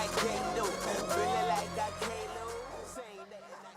I can't do. Feeling like I can't lose. Saying that I can't.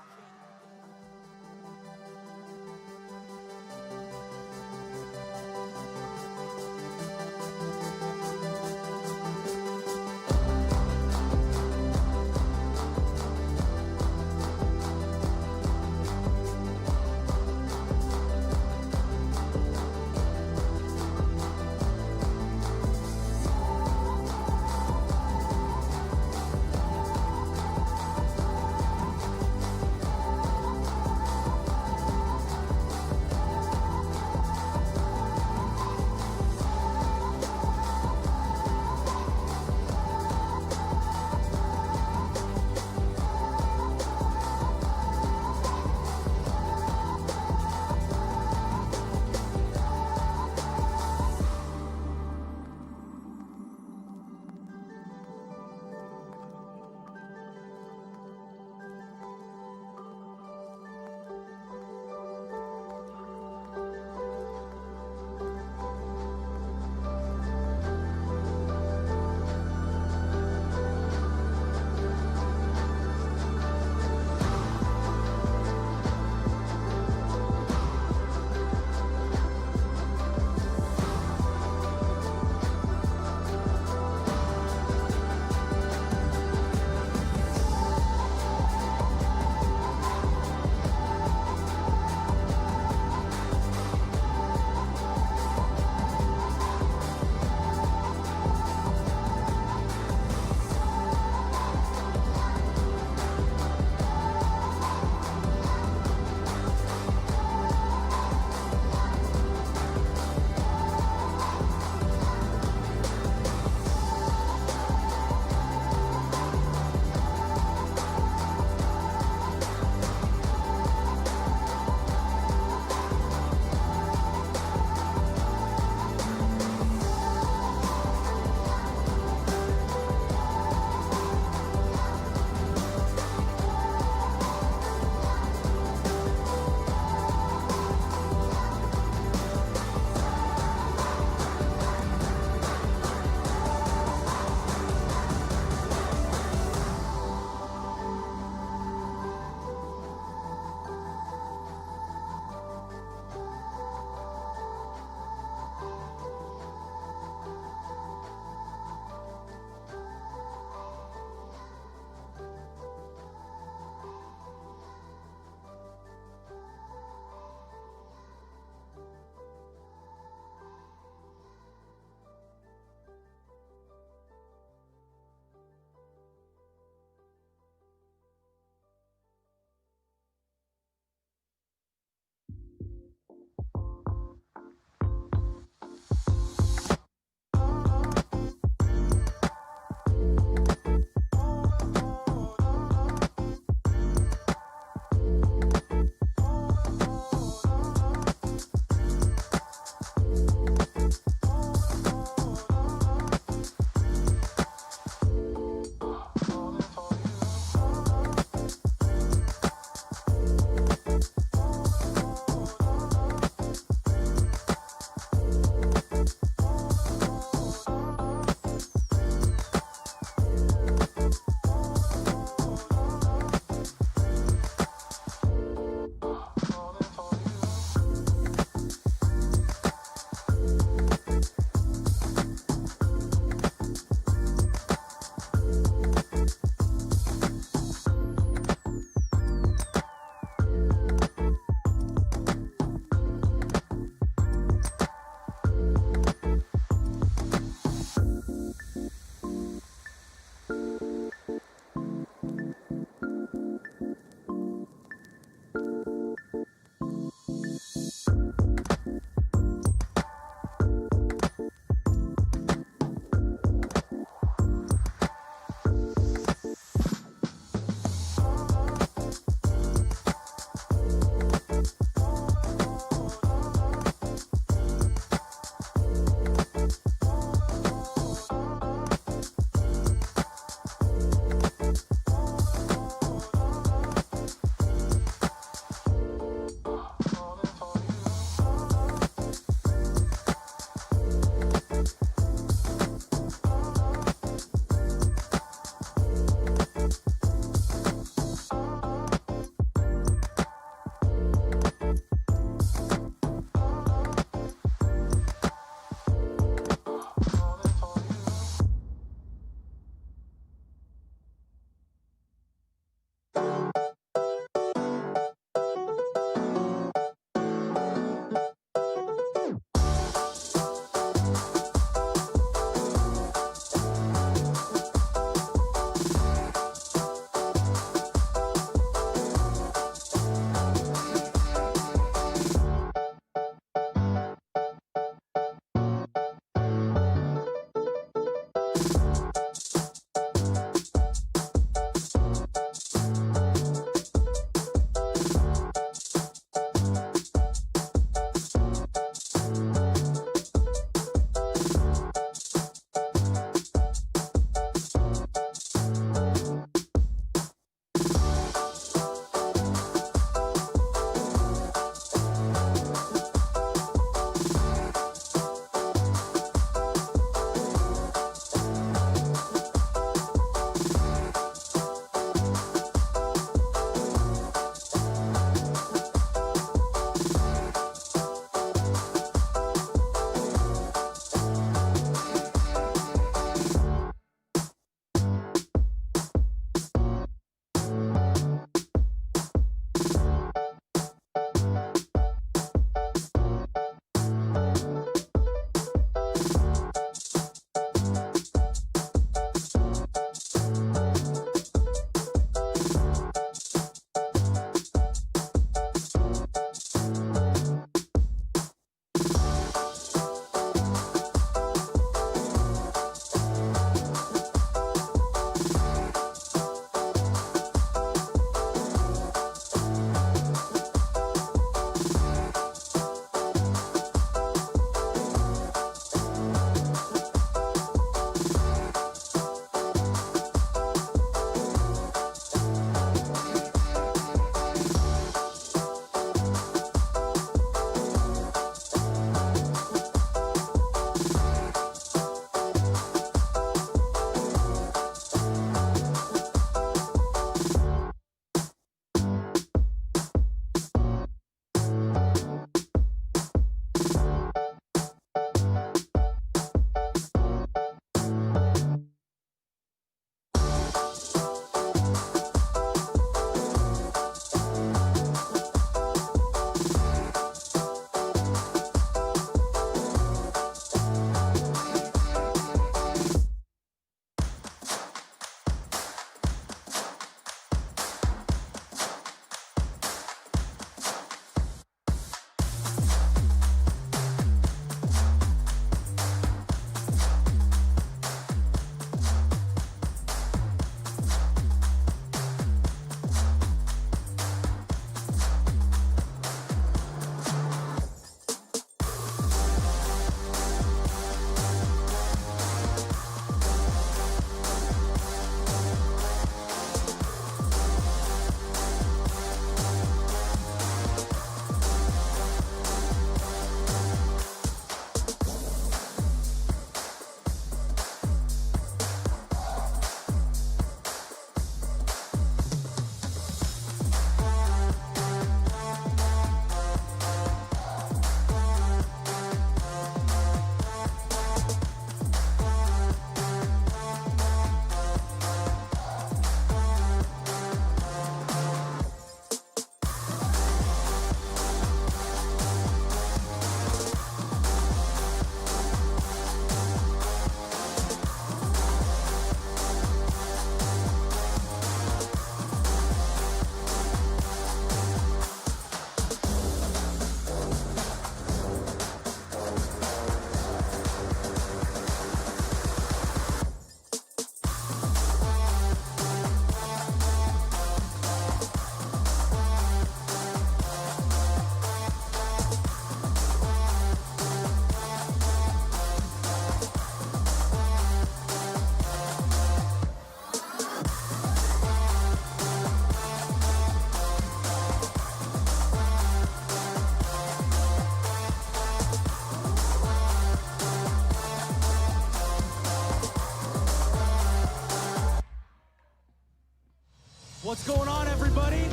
What's going on, everybody?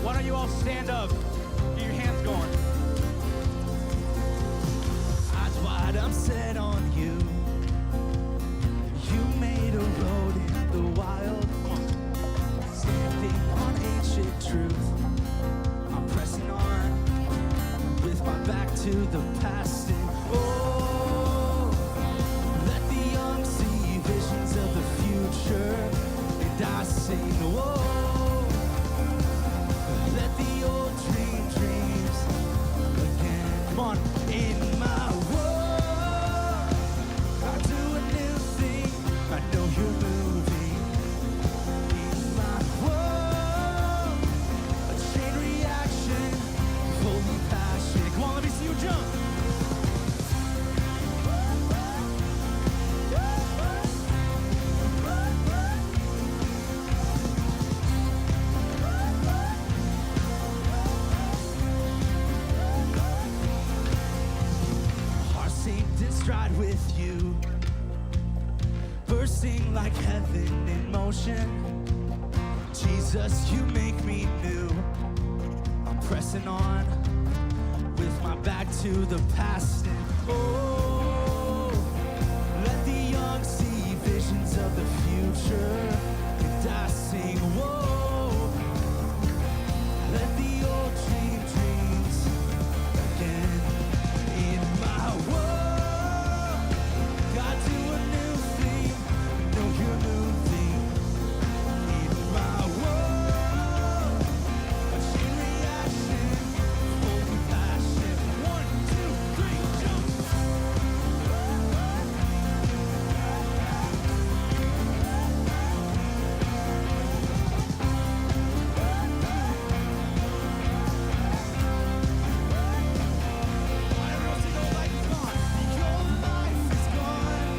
Why don't you all stand up? Get your hands going. Eyes wide, I'm set on you. You made a road in the wild. Standing on ancient truth. I'm pressing on with my back to the past. And oh, let the young see visions of the future. And I sing, whoa, let the old dream dreams again. Come on, in my world, I do a new thing. I know you're moving. In my world, a chain reaction, holy passion. Come on, let me see you jump. Stride with you, bursting like heaven in motion. Jesus, you make me new. I'm pressing on with my back to the past. And oh, let the young see visions of the future. And I sing, whoa, let the old dream dreams again. In my world, God, do a new thing. Know you're moving in my world. A chain reaction, holy passion. 1, 2, 3, jump. Everyone sing, "Your life is gone." Your life is gone.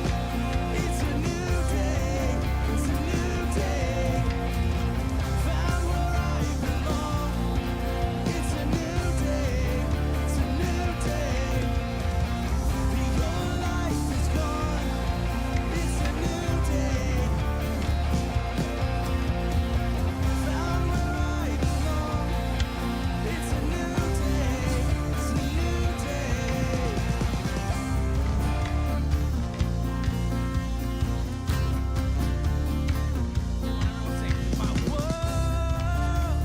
It's a new day. It's a new day. Found where I belong. It's a new day. It's a new day. Your life is gone. It's a new day. Found where I belong. It's a new day. It's a new day. Everyone sing, "My world,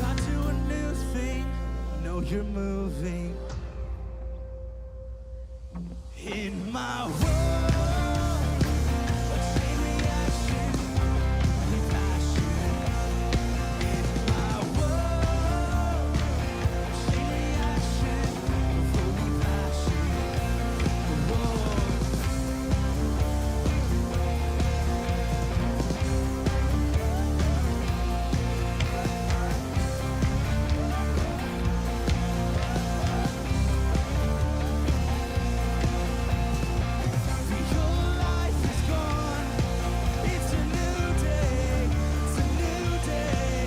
God, do a new thing. Know you're moving in my world. A chain reaction, holy passion. In my world, a chain reaction, holy passion. Whoa. Your life is gone. It's a new day. It's a new day.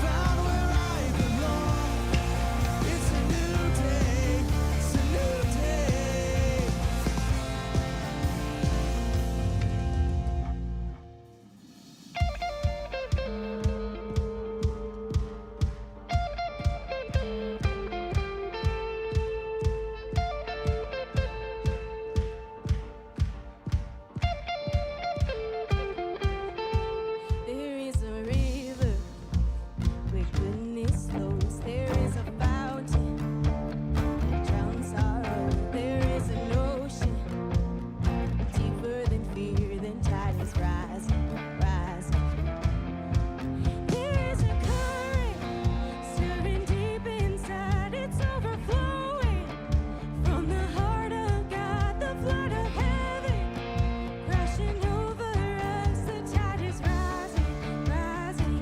Found where I belong. It's a new day. It's a new day. There is a river where goodness flows. There is a fountain that drowns sorrow. There is an ocean deeper than fear, than tide is rising, rising. There is a current stirring deep inside. It's overflowing from the heart of God, the flood of heaven crashing over us. The tide is rising, rising.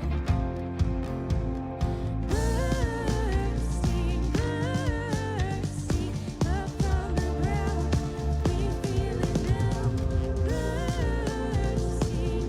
Bursting, bursting up from the ground. We feel it now. Bursting,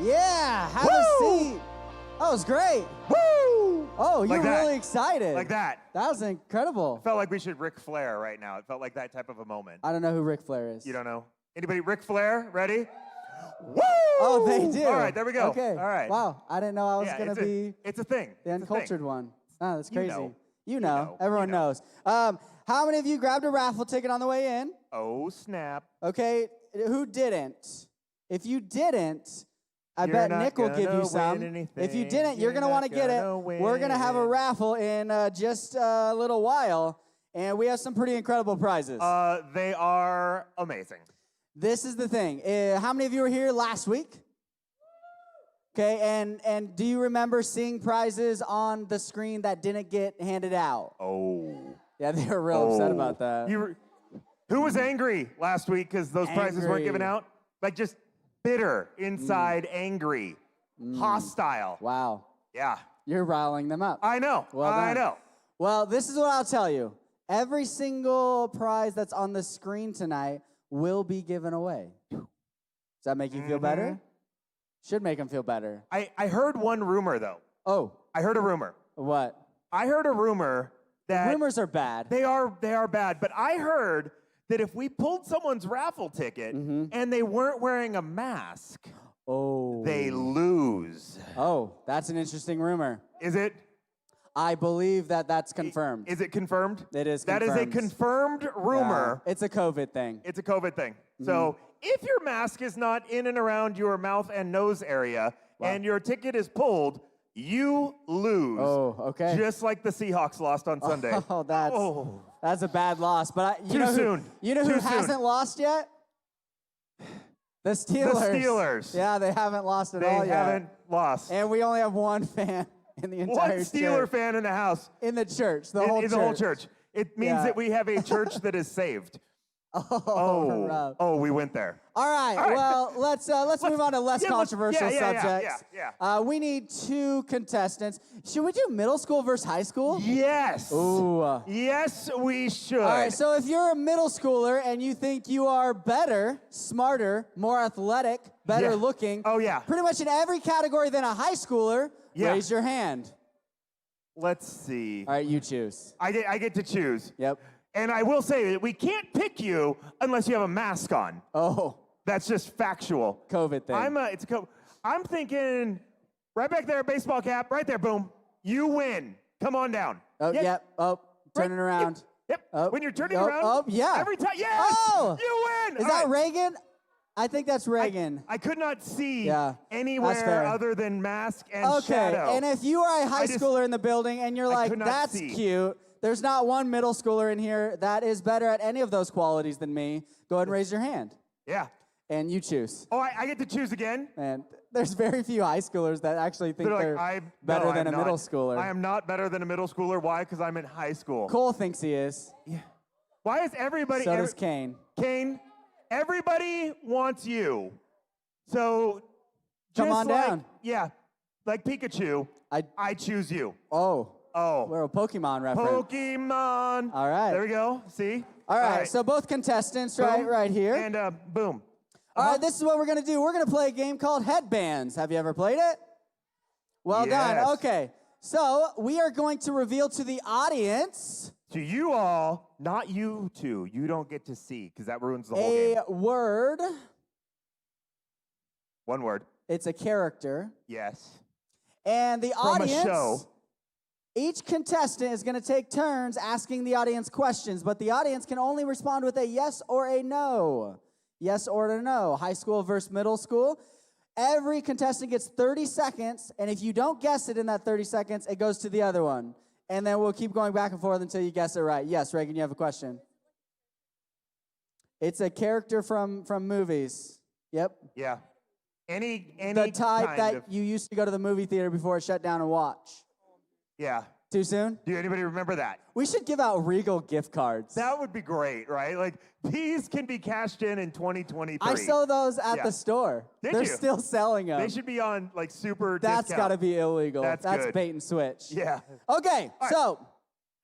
Yeah, have Woo! a seat. That was great. Woo! Oh, you're Like that. really excited. Like that. That was incredible. Felt like we should Ric Flair right now. It felt like that type of a moment. I don't know who Ric Flair is. You don't know? Anybody? Ric Flair? Ready? Woo! Oh, they do. All right, there we go. Okay. All right. Wow, I didn't know I was going to be It's a thing. the It's a thing. uncultured one. Oh, that's crazy. know. You know. know. Everyone You know. knows. How many of you grabbed a raffle ticket on the way in? Oh, snap. Okay, who didn't? If you didn't, I You're bet not Nick will give gonna you some. win If you anything. didn't, you're You're going to want to not get it. gonna We're going to have a win. raffle in just a little while, and we have some pretty incredible prizes. They are amazing. This is the thing. How many of you were here last week? Okay, and do you remember seeing prizes on the screen that didn't get handed out? Oh. Yeah, they were real upset about that. Who was angry last week because those prizes weren't given Angry. out? Like just bitter inside, angry, hostile. Wow, Yeah. you're riling them up. I know. Well I done. know. Well, this is what I'll tell you. Every single prize that's on the screen tonight will be given away. Does that make you feel better? Should make them feel better. I heard one rumor, though. Oh, I heard a rumor. what? I heard a rumor that Rumors are bad. they are bad, but I heard that if we pulled someone's raffle ticket and they weren't wearing a mask, Oh. they lose. Oh, that's an interesting rumor. Is it? I believe that that's confirmed. Is it confirmed? It is That is a confirmed. confirmed rumor. It's a COVID thing. It's a COVID thing. So if your mask is not in and around your mouth and nose area and your ticket is pulled, you lose. Oh, okay. Just like the Seahawks lost on Sunday. Oh, that's a bad loss. But you Too know soon. You know Too who soon. hasn't lost yet? The Steelers. The Steelers. Yeah, they haven't lost at They all yet. haven't lost. And we only have one fan in the One entire Steeler church. fan in the house. In the church, the In whole the church. whole church. It means Yeah. that we have a church that is saved. rough. We went there. All right, All right. well, let's move on to less yeah, let's- controversial yeah, subjects. yeah. We need two contestants. Should we do middle school versus high school? Yes. Ooh. Yes, we should. All right, so if you're a middle schooler and you think you are better, smarter, more athletic, better Yeah. looking, Oh, yeah. pretty much in every category than a high schooler, Yeah. raise your hand. Let's see. All right, you choose. I get to choose. Yep. And I will say that we can't pick you unless you have a mask on. Oh, That's just factual. COVID thing. I'm thinking right back there, baseball cap, right there, boom. You win. Come on down. Oh, Yes. yep. Oh, turning around. Yep. Oh, When you're turning oh, around. oh, yeah. Every time. Yes. Oh! You win. Is All that right. Reagan? I think that's Reagan. I could not see Yeah, that's anywhere fair. other than mask and Okay, shadow. and if you are a high schooler in the building and you're like, could not that's see." cute, there's not one middle schooler in here that is better at any of those qualities than me, go ahead and raise your hand. Yeah. And you choose. Oh, I get to choose again? And there's very few high schoolers that actually think they're better than a middle schooler. I am not better than a middle schooler. Why? Because I'm in high school. Cole thinks he is. Yeah. Why is everybody... So does Kane. Kane, everybody wants you. So Come just on like, down. Yeah, like Pikachu, I choose you. Oh, Oh, we're a Pokemon reference. Pokemon. All right. There we go. See? All right, so both contestants right here. And boom. All right, this is what we're going to do. We're going to play a game called Headbands. Have you ever played it? Well done. Yes. Okay. So we are going to reveal to the audience To you all, not you two. You don't get to see because that ruins the whole a game. word. One word. It's a character. Yes. And the From audience, a show. each contestant is going to take turns asking the audience questions, but the audience can only respond with a yes or a no. Yes or a no. High school versus middle school. Every contestant gets 30 seconds, and if you don't guess it in that 30 seconds, it goes to the other one. And then we'll keep going back and forth until you guess it right. Yes, Reagan, you have a question. It's a character from movies. Yep. Yeah. Any The type kind that of, you used to go to the movie theater before it shut down and watch. yeah. Too soon? Do anybody remember that? We should give out Regal gift cards. That would be great, right? Like, these can be cashed in 2023. I saw those at Yeah. the store. Did They're you? still selling them. They should be on, like, super That's discount. got to be illegal. That's good. bait and switch. Yeah. Okay, right. so,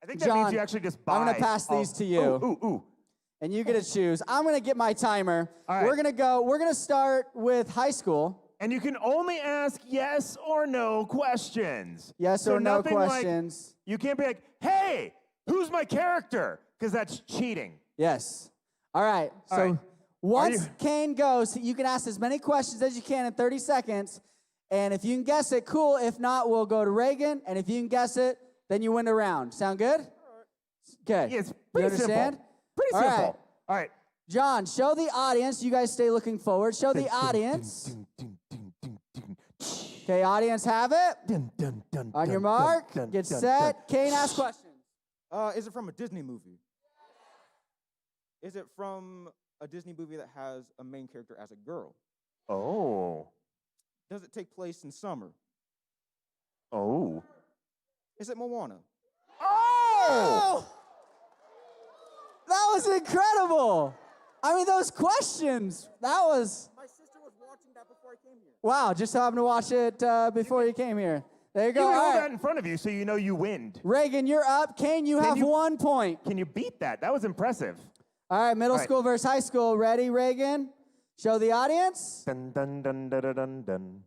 I think that John, means you actually just buy. I'm going to pass these to you. Ooh. And you get to choose. I'm going to get my timer. All right. We're going to start with high school. and you can only ask yes or no questions. Yes So or no nothing like- questions. you can't be like, hey, who's my character? Because that's cheating. Yes. All right. All So right. once Kane goes, you can ask as many questions as you can in 30 seconds. And if you can guess it, cool. If not, we'll go to Reagan. And if you can guess it, then you win the round. Sound good? Okay. Yeah, it's You pretty understand? simple. Pretty All simple. right. All right. John, show the audience. You guys stay looking forward. Show the audience. Okay, audience have it. On your mark, get set. Kane, ask questions. Is it from a Disney movie? Is it from a Disney movie that has a main character as a girl? Oh. Does it take place in summer? Oh. Is it Moana? Oh! That was incredible. I mean, those questions. That was. My sister was watching that before I came here. Wow, just happened to watch it before you came here. There you You go. can All hold right. that in front of you so you know you win. Reagan, you're up. Kane, you have you- 1 point. Can you beat that? That was impressive. All right, middle All right. school versus high school. Ready, Reagan? Show the audience. Dun dun dun dun dun dun dun.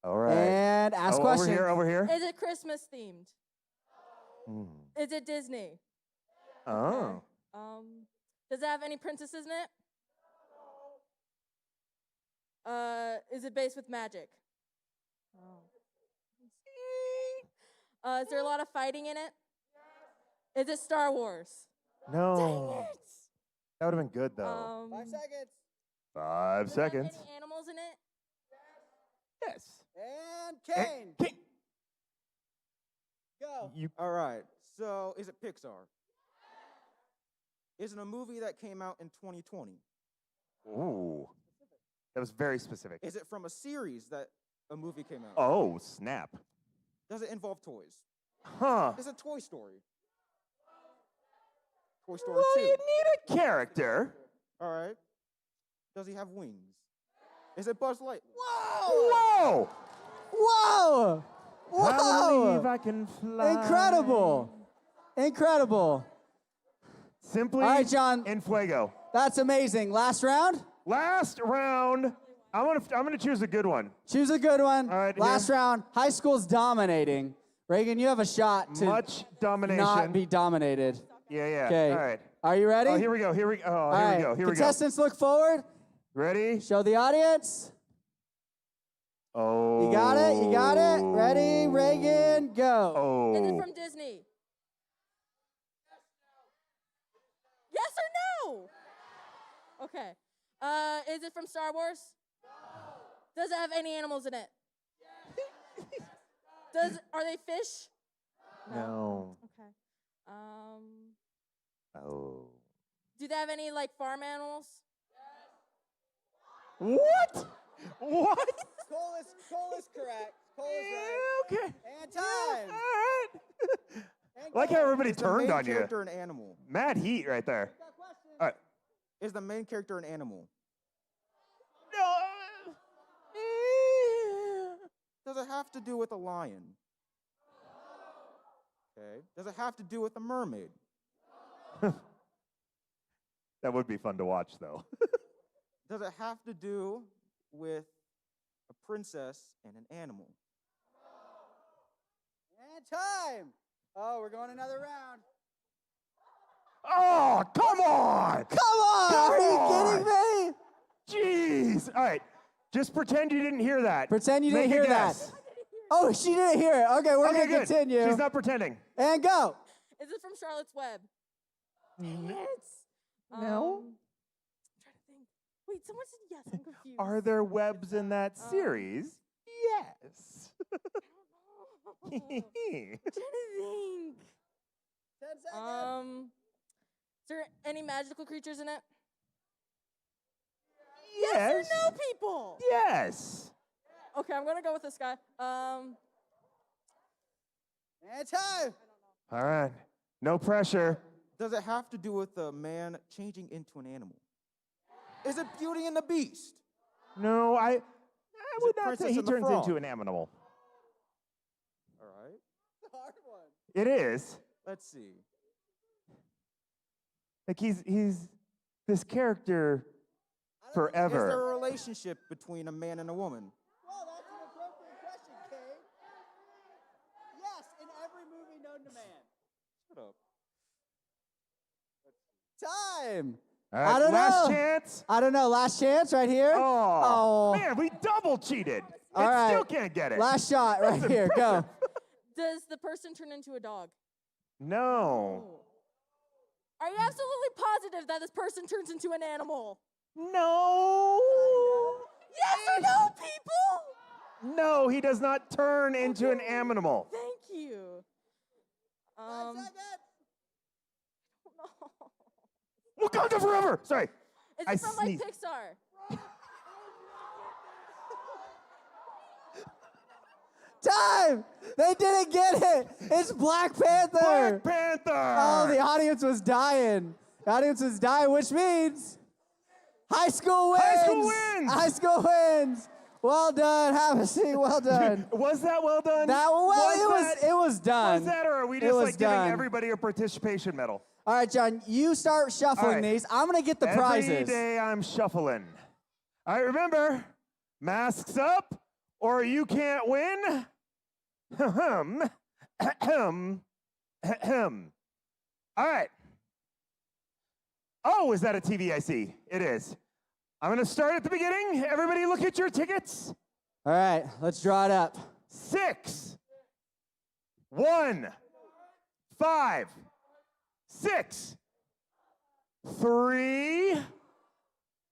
All right. And ask Oh, questions. Over here. Is it Christmas themed? Is it Disney? Oh. Does it have any princesses in it? Is it based with magic? Is there a lot of fighting in it? Is it Star Wars? No. That would have been good though. 5 seconds. 5 Does it have seconds. any animals in it? Yes. And Eh, Kane, King. go. You. All right. So, is it Pixar? Is it a movie that came out in 2020? Ooh. That was very specific. Is it from a series that a movie came out? Oh, snap. Does it involve toys? Huh. Is it Toy Story? Toy Story Well, 2. you need a character. All right. Does he have wings? Is it Buzz Lightyear? Whoa! Whoa! I believe Whoa! I can fly. Incredible. Incredible. Simply All right, John. in Fuego. That's amazing. Last round? Last round. I'm gonna choose a good one. Choose a good one. All right, Last here. round. High school's dominating. Reagan, you have a shot to Much domination. not be dominated. Yeah. Okay. All right. Are you ready? Oh, here we go. Here we go. All right. Here we go. Contestants, look forward. Ready? Show the audience. Oh. You got it? You got it? Ready? Reagan, go. Oh. Is it from Disney? Yes or no? Okay. Is it from Star Wars? Does it have any animals in it? Are they fish? No. Okay. Oh. Do they have any like farm animals? What? What? Cole is correct. Cole Okay. And time. All right. I like how everybody Is the turned main on you. character an animal? Mad heat right there. All right. Is the main character an animal? Does it have to do with a lion? Okay. Does it have to do with a mermaid? That would be fun to watch, though. Does it have to do with a princess and an animal? And time. Oh, we're going another round. Oh, come on! Come on! Come Are you on. kidding me? Jeez. All right. Just pretend you didn't hear that. Pretend you didn't Make a hear that. guess. Oh, she didn't hear it. Okay, we're Okay, going to good. continue. She's not pretending. And go. Is it from Charlotte's Web? Dang it. No. I'm trying to think. Wait, someone said yes. I'm confused. Are there webs in that series? Yes. I'm trying to think. 10 seconds. Is there any magical creatures in it? Yes. Yes or no, people? Yes. Okay, I'm gonna go with this guy. And time. All right. No pressure. Does it have to do with a man changing into an animal? Is it Beauty and the Beast? No, I would it not Princess say he and the turns Frog? into an animal. All right. Hard one. It is. Let's see. Like he's this character Is there forever. a relationship between a man and a woman? Shut up. Time. All right, I don't last know. chance. I don't know. Last chance right here. Oh, man, we double cheated. All and right. still can't get it. Last shot right That's here. Go. impressive. Does the person turn into a dog? No. Are you absolutely positive that this person turns into an animal? No. Yes or no, people? No, he does not turn into an animal. Thank you. No. Wakanda forever. Sorry. Is I it from like sneezed. Pixar? Time. They didn't get it. It's Black Panther. Black Panther. Oh, the audience was dying. The audience was dying, which means high school wins. High school wins. High school wins. Well done. Have a seat. Well done. Was that well done? It was done. Was that, or are we It just was like giving done. everybody a participation medal? All right, John, you start shuffling All right. these. I'm going to get the prizes. Every day I'm shuffling. All right, remember, masks up or you can't win. Ahem. Ahem. Ahem. All right. Oh, is that a TV I see? It is. I'm going to start at the beginning. Everybody look at your tickets. All right, let's draw it up. 6, 1, 5, 6, 3.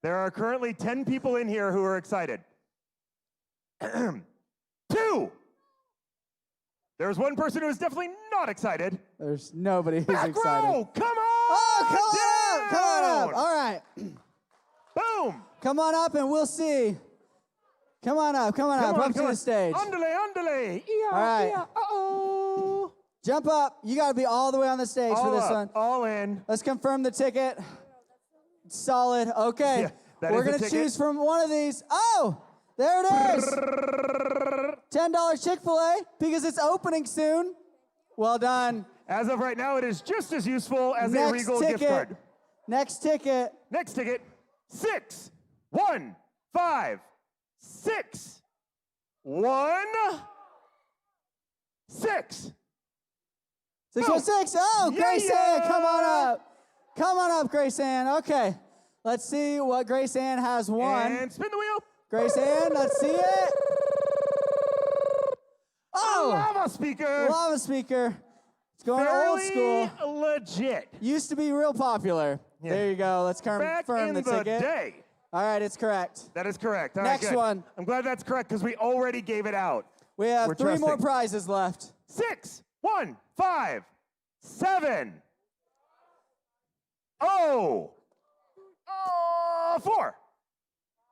There are currently 10 people in here who are excited. 2. There's one person who is definitely not excited. There's nobody who's Back excited. row, come on! Oh, come on up! down! All right. Boom! Come on up and we'll see. Come on up, Come on, up to come the on. stage. Underlay, underlay. All right. Uh-oh. Jump up. You got to be all the way on the stage for All this up, one. all in. Let's confirm the ticket. Solid. Okay. Yeah, that We're is the going to ticket. choose from one of these. Oh, there it is. $10 Chick-fil-A because it's opening soon. Well done. As of right now, it is just as useful as a Next Regal ticket. gift card. Next ticket. Next ticket, 6, 1, 5, 6, 1, 6. 616. Oh, Yeah, Grace Ann, come on yeah. up. Come on up, Grace Ann. Okay. Let's see what Grace Ann has won. And spin the wheel. Grace Ann, let's see it. Oh, Lava speaker. lava speaker. It's going old Fairly school. legit. Used to be real popular. Yeah. There you go. Let's Back confirm in the the ticket. day. All right, it's correct. That is correct. All right, Next good. one. I'm glad that's correct because we already gave it out. We have We're 3 more trusting. prizes left. 6, 1, 5, 7. Oh. 4.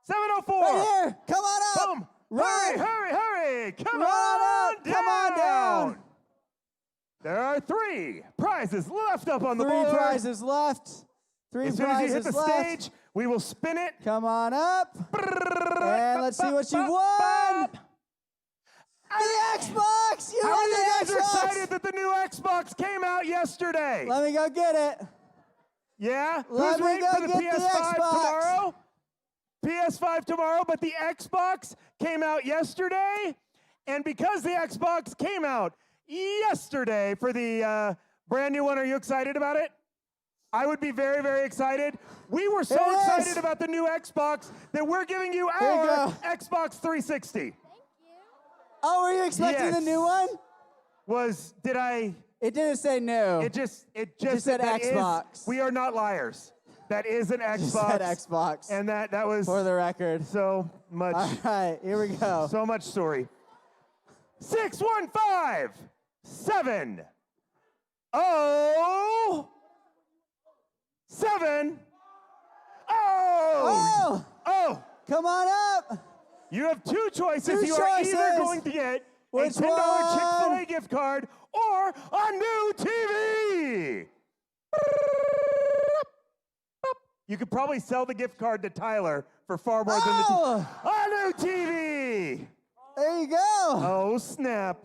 704. Right here. Come on up. Boom. Run. Hurry, hurry. Come Run on up. down. Come on down. There are 3 prizes left up on the 3 board. prizes left. 3 As soon as you prizes hit the left. stage, we will spin it. Come on up. And let's see what you won. The Xbox. You How won many the guys are Xbox. excited that the new Xbox came out yesterday? Let me go get it. Yeah? Let Who's me waiting go for the get the PS5 Xbox. tomorrow? PS5 tomorrow, but the Xbox came out yesterday. And because the Xbox came out yesterday for the brand new one, are you excited about it? I would be very, very excited. We were so It is. excited about the new Xbox that we're giving you Here you our go. Xbox 360. Oh, were you expecting the Yes. new one? Did I? It didn't say no. It just said that is- Xbox. we are not liars. That is an Xbox. Just said Xbox. And that was For the record. so much, All right, here we go. so much story. 6, 1, 5, 7, 0, 7. Oh! Oh, come on up. You have 2 choices. 2 You are either choices. going to get Which a $10 Chick-fil-A one? gift card or a new TV. You could probably sell the gift card to Tyler for far more than the Oh, A new TV. there you go. Oh, snap.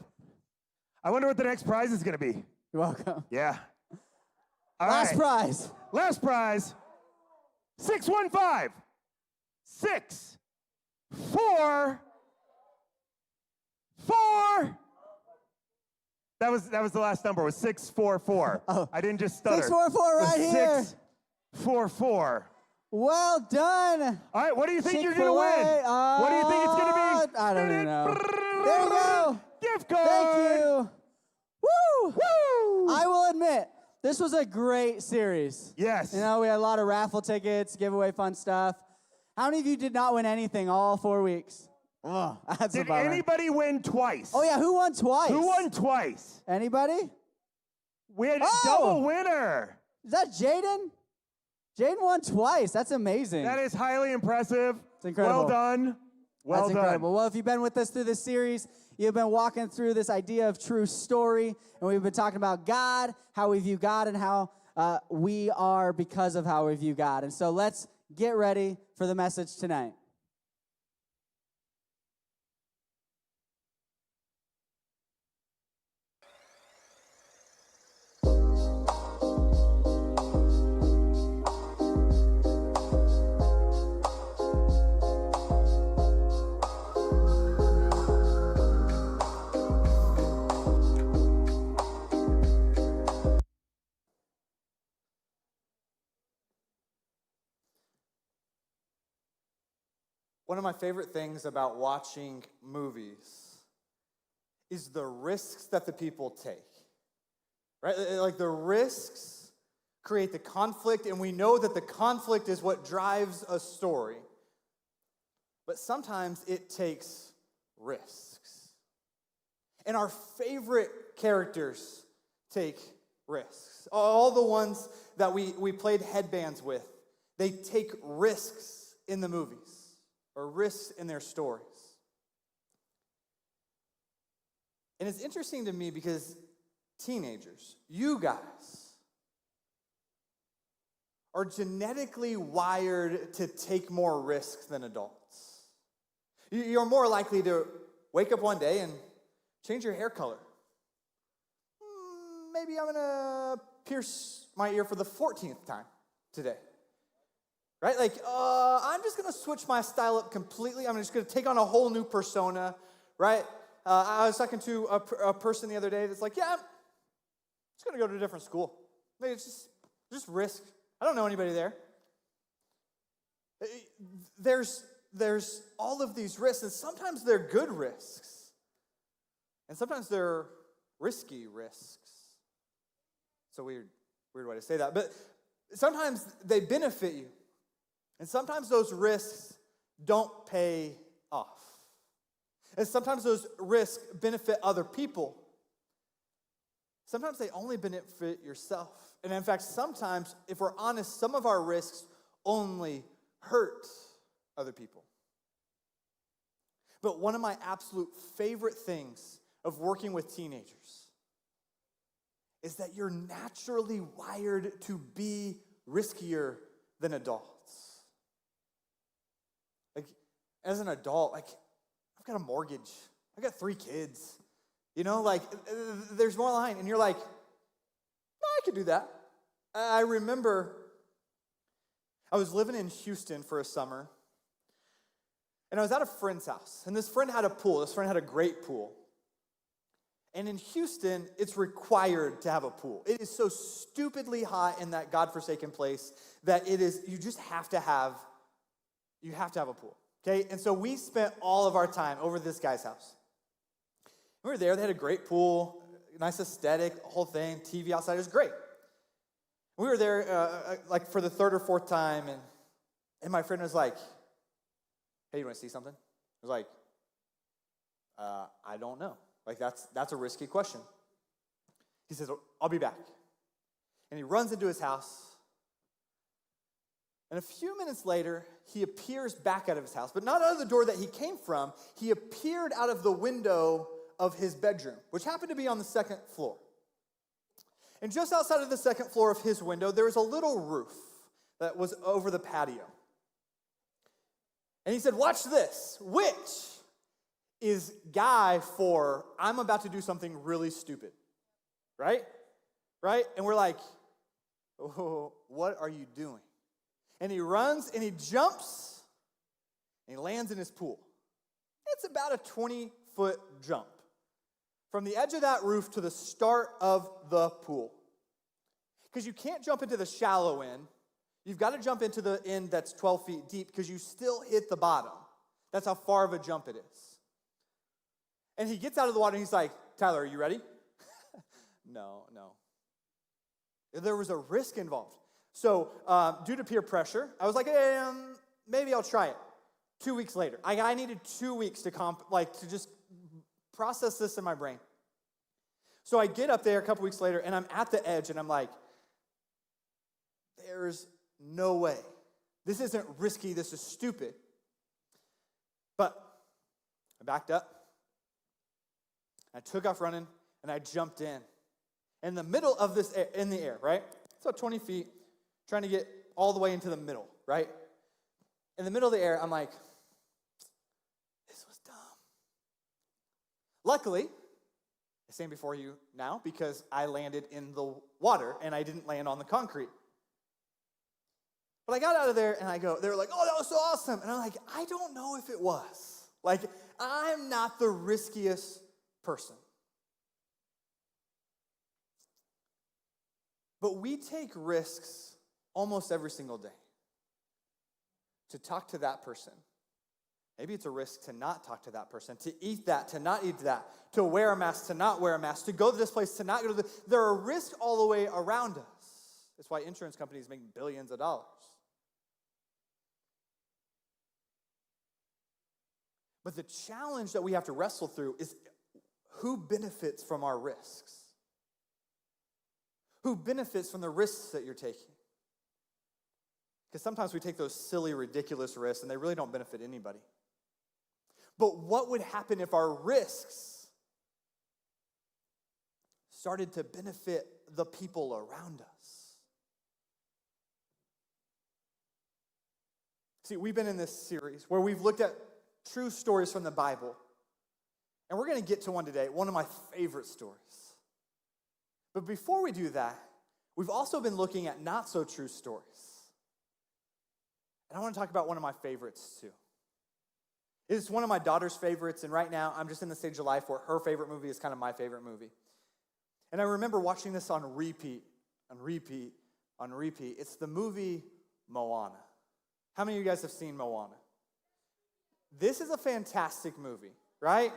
I wonder what the next prize is going to be. You're welcome. Yeah. All Last right. prize. Last prize. 615 6 4 4. That was the last number. It was 644. Oh. I didn't just stutter. 644 right here. 644. Well done. All right, what do you think you're going to win? Chick-fil-A. What do you think it's going to be? I don't even know. There you go. Gift card. Thank you. Woo! Woo! I will admit, this was a great series. Yes. You know, we had a lot of raffle tickets, giveaway fun stuff. How many of you did not win anything all 4 weeks? Oh, that's a Did bummer. anybody win twice? Oh, yeah, who won twice? Who won twice? Anybody? We had a Oh! double winner. Is that Jaden? Jaden won twice. That's amazing. That is highly impressive. It's incredible. Well done. Well That's done. incredible. Well, if you've been with us through this series, you've been walking through this idea of true story, and we've been talking about God, how we view God, and how we are because of how we view God. And so let's get ready for the message tonight. One of my favorite things about watching movies is the risks that the people take, right? Like the risks create the conflict, and we know that the conflict is what drives a story. But sometimes it takes risks. And our favorite characters take risks. All the ones that we played headbands with, they take risks in the movies, or risks in their stories. And it's interesting to me because teenagers, you guys, are genetically wired to take more risks than adults. You're more likely to wake up one day and change your hair color. Maybe I'm gonna pierce my ear for the 14th time today. Right? Like, I'm just going to switch my style up completely. I'm just going to take on a whole new persona, right? I was talking to a person the other day that's like, yeah, I'm just going to go to a different school. Maybe it's just risk. I don't know anybody there. There's all of these risks, and sometimes they're good risks. And sometimes they're risky risks. It's a weird way to say that. But sometimes they benefit you. And sometimes those risks don't pay off. And sometimes those risks benefit other people. Sometimes they only benefit yourself. And in fact, sometimes, if we're honest, some of our risks only hurt other people. But one of my absolute favorite things of working with teenagers is that you're naturally wired to be riskier than adults. Like, as an adult, like, I've got a mortgage. I've got 3 kids. You know, like, there's more line. And you're like, no, I could do that. I remember I was living in Houston for a summer, and I was at a friend's house. And this friend had a pool. This friend had a great pool. And in Houston, it's required to have a pool. It is so stupidly hot in that godforsaken place that you just have to have a pool, okay? And so we spent all of our time over at this guy's house. We were there. They had a great pool, nice aesthetic, whole thing, TV outside. It was great. We were there like for the 3rd or 4th time, and my friend was like, hey, you want to see something? I was like, I don't know. Like, that's a risky question. He says, I'll be back. And he runs into his house. And a few minutes later, he appears back out of his house, but not out of the door that he came from. He appeared out of the window of his bedroom, which happened to be on the 2nd floor. And just outside of the 2nd floor of his window, there was a little roof that was over the patio. And he said, watch this, which is guy for I'm about to do something really stupid, right? Right? And we're like, oh, what are you doing? And he runs and he jumps and he lands in his pool. It's about a 20-foot jump from the edge of that roof to the start of the pool. Because you can't jump into the shallow end. You've got to jump into the end that's 12 feet deep because you still hit the bottom. That's how far of a jump it is. And he gets out of the water and he's like, Tyler, are you ready? No. There was a risk involved. So due to peer pressure, I was like, maybe I'll try it. 2 weeks later. I needed 2 weeks to just process this in my brain. So I get up there a couple weeks later, and I'm at the edge, and I'm like, there's no way. This isn't risky. This is stupid. But I backed up. I took off running, and I jumped in. In the middle of this, in the air, right? So 20 feet, trying to get all the way into the middle, right? In the middle of the air, I'm like, this was dumb. Luckily, I stand before you now because I landed in the water and I didn't land on the concrete. But I got out of there and they were like, oh, that was so awesome. And I'm like, I don't know if it was. Like, I'm not the riskiest person. But we take risks almost every single day. To talk to that person. Maybe it's a risk to not talk to that person, to eat that, to not eat that, to wear a mask, to not wear a mask, to go to this place, to not go to this. There are risks all the way around us. That's why insurance companies make billions of dollars. But the challenge that we have to wrestle through is who benefits from our risks? Who benefits from the risks that you're taking? Because sometimes we take those silly, ridiculous risks and they really don't benefit anybody. But what would happen if our risks started to benefit the people around us? See, we've been in this series where we've looked at true stories from the Bible. And we're going to get to one today, one of my favorite stories. But before we do that, we've also been looking at not so true stories. And I want to talk about one of my favorites too. It's one of my daughter's favorites, and right now I'm just in the stage of life where her favorite movie is kind of my favorite movie. And I remember watching this on repeat. It's the movie Moana. How many of you guys have seen Moana? This is a fantastic movie, right?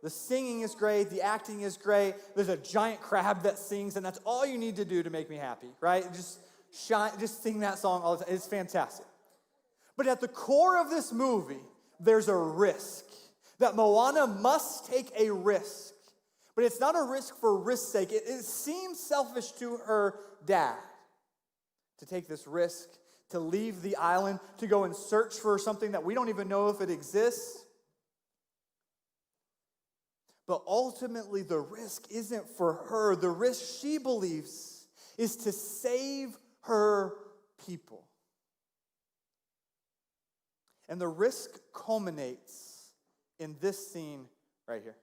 The singing is great, the acting is great. There's a giant crab that sings, and that's all you need to do to make me happy, right? Just sing that song all the time. It's fantastic. But at the core of this movie, there's a risk. That Moana must take a risk. But it's not a risk for risk's sake. It seems selfish to her dad to take this risk, to leave the island, to go and search for something that we don't even know if it exists. But ultimately, the risk isn't for her. The risk she believes is to save her people. And the risk culminates in this scene right here.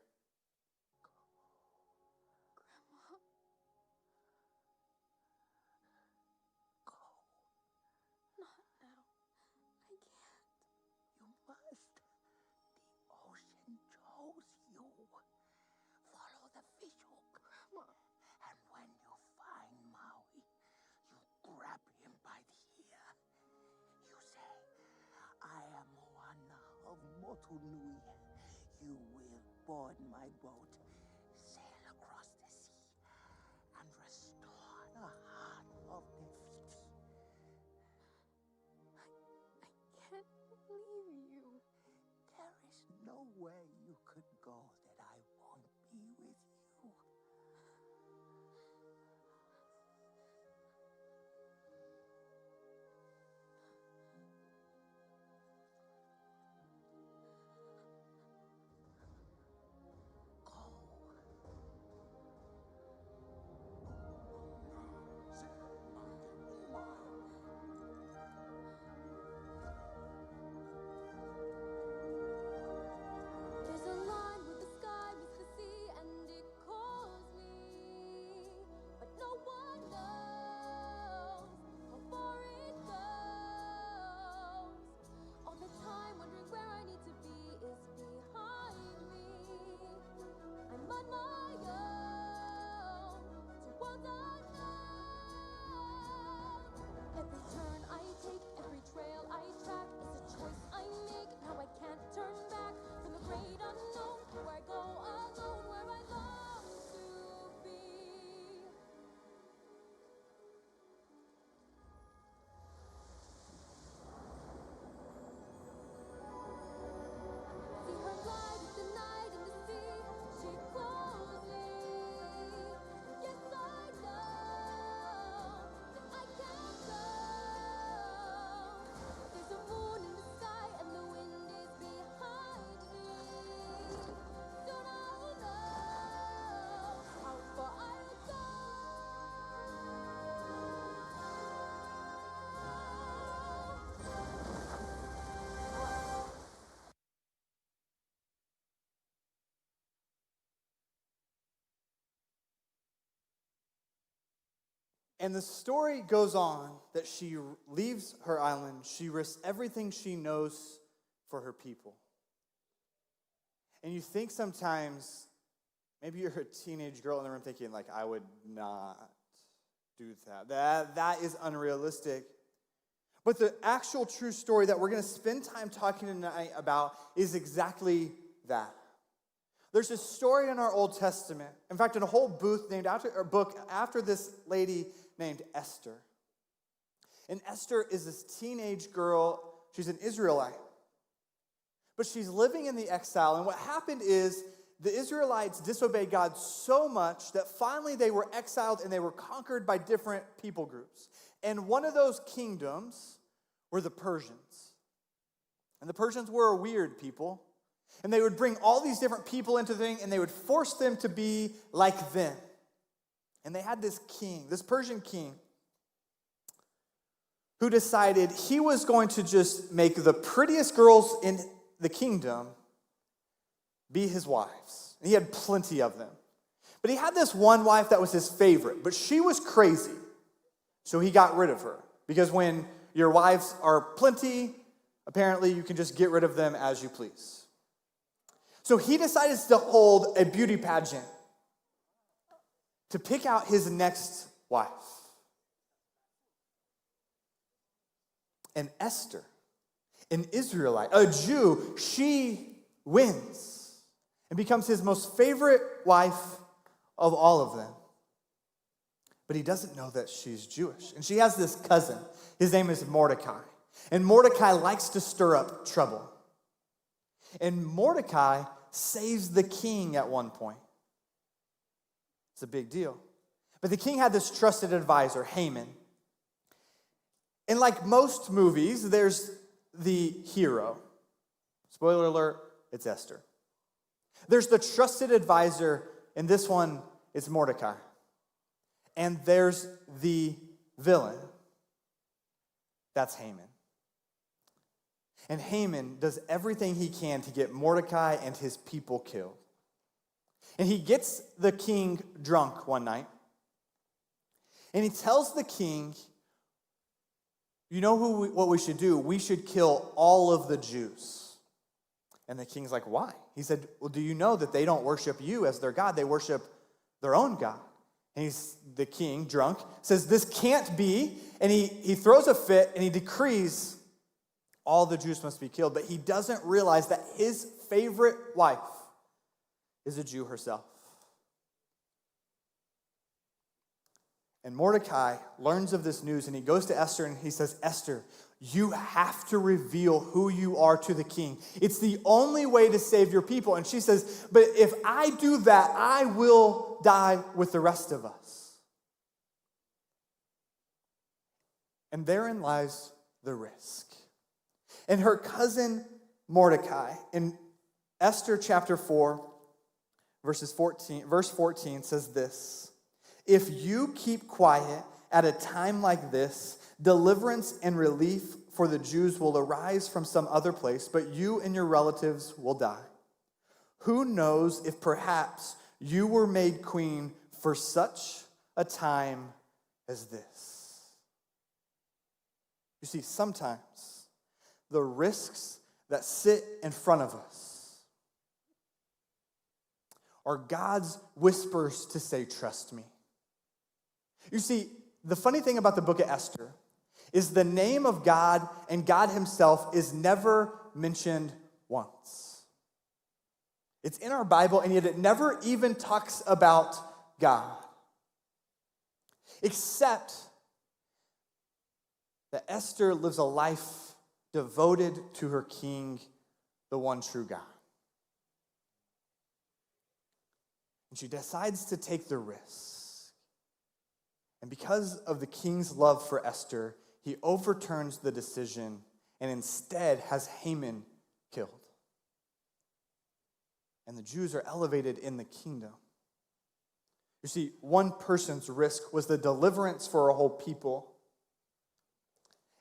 You will board my boat, sail across the sea, and restore the heart of Nefertiti. I can't leave you. There is no way you could go that I won't be with you. There's a line with the And the story goes on that she leaves her island. She risks everything she knows for her people. And you think sometimes, maybe you're a teenage girl in the room thinking, like, I would not do that. That is unrealistic. But the actual true story that we're going to spend time talking tonight about is exactly that. There's a story in our Old Testament, in fact, in a whole book after this lady named Esther. And Esther is this teenage girl. She's an Israelite. But she's living in the exile. And what happened is the Israelites disobeyed God so much that finally they were exiled and they were conquered by different people groups. And one of those kingdoms were the Persians. And the Persians were a weird people. And they would bring all these different people into the thing, and they would force them to be like them. And they had this king, this Persian king, who decided he was going to just make the prettiest girls in the kingdom be his wives. And he had plenty of them. But he had this one wife that was his favorite, but she was crazy. So he got rid of her. Because when your wives are plenty, apparently you can just get rid of them as you please. So he decided to hold a beauty pageant to pick out his next wife. And Esther, an Israelite, a Jew, she wins and becomes his most favorite wife of all of them. But he doesn't know that she's Jewish. And she has this cousin. His name is Mordecai. And Mordecai likes to stir up trouble. And Mordecai saves the king at one point. It's a big deal. But the king had this trusted advisor, Haman. And like most movies, there's the hero. Spoiler alert, it's Esther. There's the trusted advisor, and this one is Mordecai. And there's the villain. That's Haman. And Haman does everything he can to get Mordecai and his people killed. And he gets the king drunk one night. And he tells the king, you know what we should do? We should kill all of the Jews. And the king's like, why? He said, well, do you know that they don't worship you as their God? They worship their own God. And the king, drunk, says, this can't be. And he throws a fit and he decrees all the Jews must be killed. But he doesn't realize that his favorite wife is a Jew herself. And Mordecai learns of this news and he goes to Esther and he says, Esther, you have to reveal who you are to the king. It's the only way to save your people. And she says, but if I do that, I will die with the rest of us. And therein lies the risk. And her cousin Mordecai, in Esther chapter 4, verse 14 says this, if you keep quiet at a time like this, deliverance and relief for the Jews will arise from some other place, but you and your relatives will die. Who knows if perhaps you were made queen for such a time as this? You see, sometimes the risks that sit in front of us are God's whispers to say, trust me. You see, the funny thing about the book of Esther is the name of God and God himself is never mentioned once. It's in our Bible, and yet it never even talks about God. Except that Esther lives a life devoted to her king, the one true God. And she decides to take the risk. And because of the king's love for Esther, he overturns the decision and instead has Haman killed. And the Jews are elevated in the kingdom. You see, one person's risk was the deliverance for a whole people.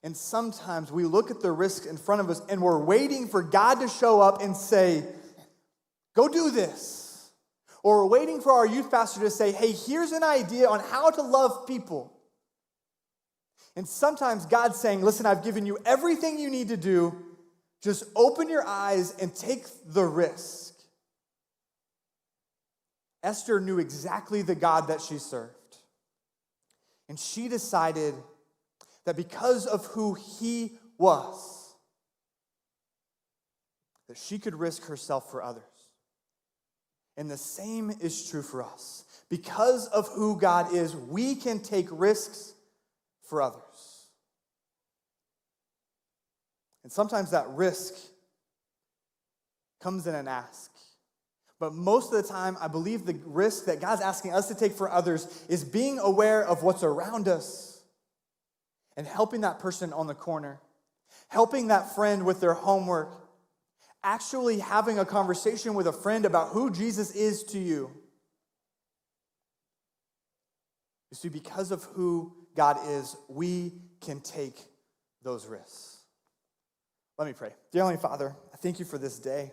And sometimes we look at the risk in front of us and we're waiting for God to show up and say, go do this. Or we're waiting for our youth pastor to say, hey, here's an idea on how to love people. And sometimes God's saying, listen, I've given you everything you need to do. Just open your eyes and take the risk. Esther knew exactly the God that she served. And she decided that because of who he was, that she could risk herself for others. And the same is true for us. Because of who God is, we can take risks for others. And sometimes that risk comes in an ask. But most of the time, I believe the risk that God's asking us to take for others is being aware of what's around us and helping that person on the corner, helping that friend with their homework, actually having a conversation with a friend about who Jesus is to you. You see, because of who God is, we can take those risks. Let me pray. Dear Heavenly Father, I thank you for this day.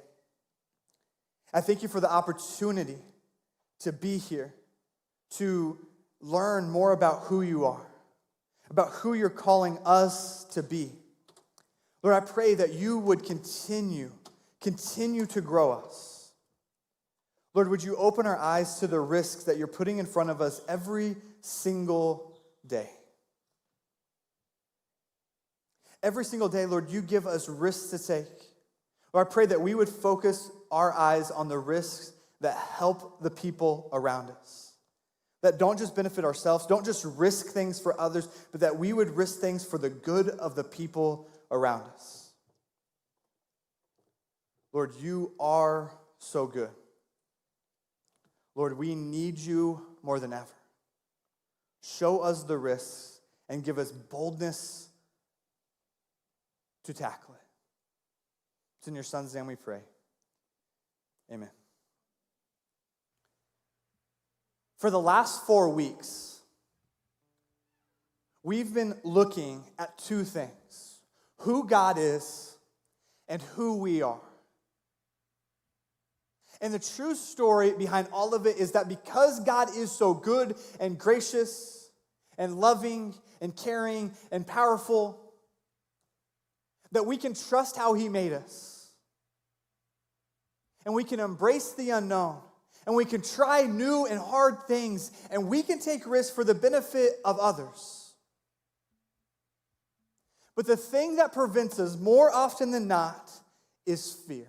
I thank you for the opportunity to be here, to learn more about who you are, about who you're calling us to be. Lord, I pray that you would continue to grow us. Lord, would you open our eyes to the risks that you're putting in front of us every single day? Every single day, Lord, you give us risks to take. Lord, I pray that we would focus our eyes on the risks that help the people around us, that don't just benefit ourselves, don't just risk things for others, but that we would risk things for the good of the people around us. Lord, you are so good. Lord, we need you more than ever. Show us the risks and give us boldness to tackle it. It's in your Son's name we pray. Amen. For the last 4 weeks, we've been looking at two things: who God is and who we are. And the true story behind all of it is that because God is so good and gracious and loving and caring and powerful, that we can trust how he made us. And we can embrace the unknown. And we can try new and hard things. And we can take risks for the benefit of others. But the thing that prevents us more often than not is fear.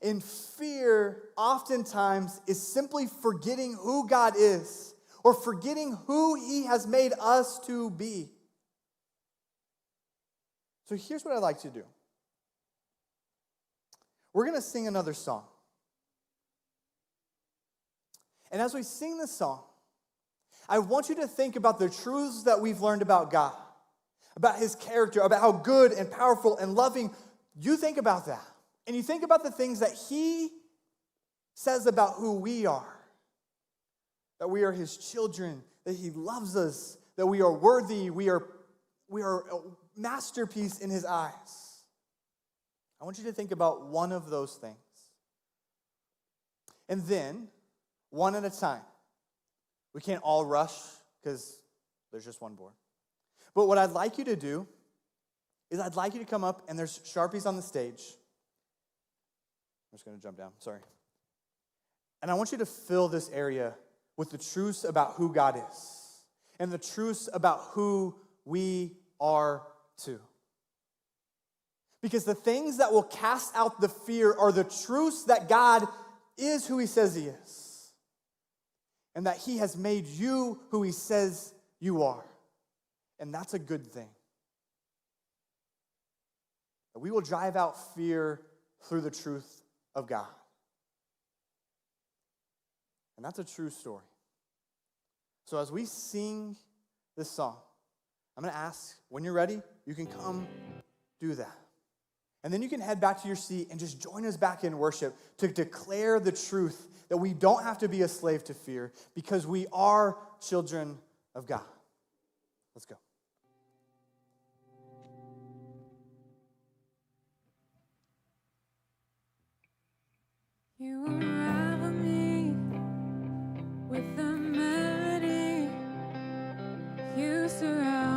And fear oftentimes is simply forgetting who God is or forgetting who he has made us to be. So here's what I'd like to do. We're going to sing another song. And as we sing this song, I want you to think about the truths that we've learned about God, about his character, about how good and powerful and loving. You think about that. And you think about the things that he says about who we are. That we are his children, that he loves us, that we are worthy, we are a masterpiece in his eyes. I want you to think about one of those things. And then, one at a time. We can't all rush because there's just one board. But what I'd like you to do is I'd like you to come up, and there's Sharpies on the stage. I'm just going to jump down, sorry. And I want you to fill this area with the truths about who God is and the truths about who we are too. Because the things that will cast out the fear are the truths that God is who he says he is. And that he has made you who he says you are. And that's a good thing. That we will drive out fear through the truth of God. And that's a true story. So as we sing this song, I'm going to ask, when you're ready, you can come do that. And then you can head back to your seat and just join us back in worship to declare the truth that we don't have to be a slave to fear because we are children of God. Let's go. You unravel me with a melody. You surround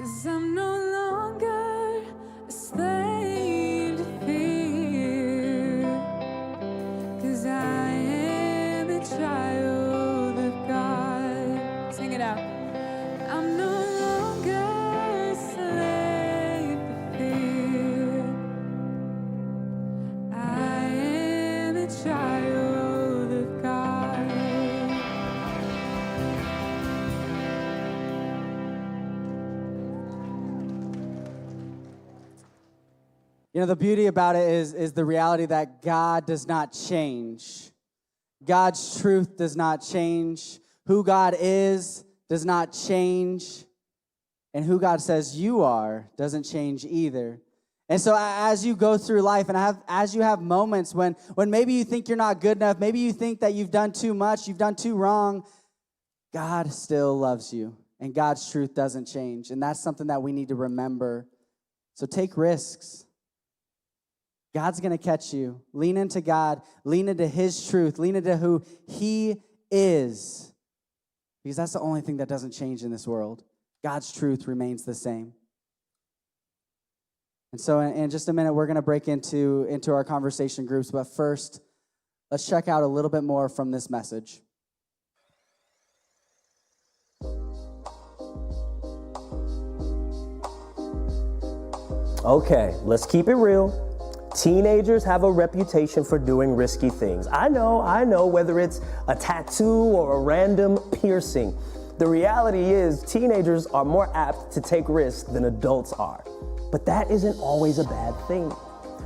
'Cause I'm no longer a slave to fear. 'Cause I am a child of God. Sing it out. I'm no longer a slave to fear. I am a child of God. You know, the beauty about it is the reality that God does not change. God's truth does not change. Who God is does not change. And who God says you are doesn't change either. And so as you go through life and as you have moments when maybe you think you're not good enough, maybe you think that you've done too much, you've done too wrong, God still loves you. And God's truth doesn't change. And that's something that we need to remember. So take risks. God's going to catch you. Lean into God. Lean into His truth. Lean into who He is. Because that's the only thing that doesn't change in this world. God's truth remains the same. And so in just a minute, we're going to break into our conversation groups. But first, let's check out a little bit more from this message. Okay, let's keep it real. Teenagers have a reputation for doing risky things. I know, whether it's a tattoo or a random piercing. The reality is teenagers are more apt to take risks than adults are. But that isn't always a bad thing.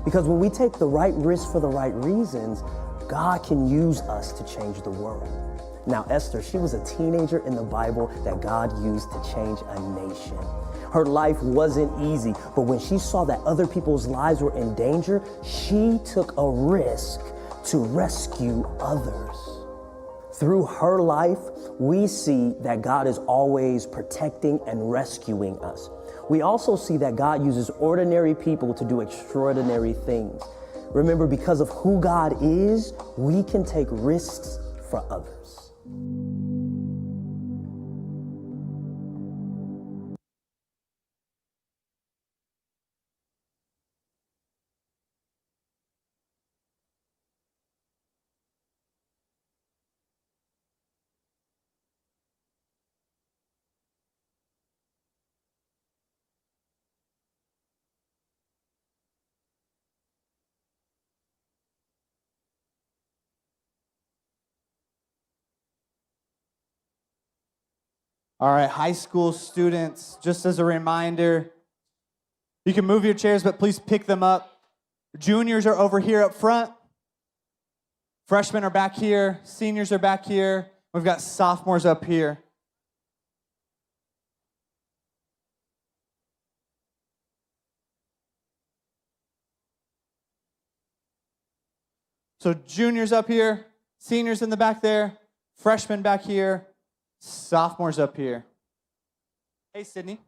Because when we take the right risks for the right reasons, God can use us to change the world. Now, Esther, she was a teenager in the Bible that God used to change a nation. Her life wasn't easy, but when she saw that other people's lives were in danger, she took a risk to rescue others. Through her life, we see that God is always protecting and rescuing us. We also see that God uses ordinary people to do extraordinary things. Remember, because of who God is, we can take risks for others. All right, high school students, just as a reminder, you can move your chairs, but please pick them up. Juniors are over here up front. Freshmen are back here. Seniors are back here. We've got sophomores up here. So juniors up here, seniors in the back there, freshmen back here, sophomores up here. Hey, Sydney.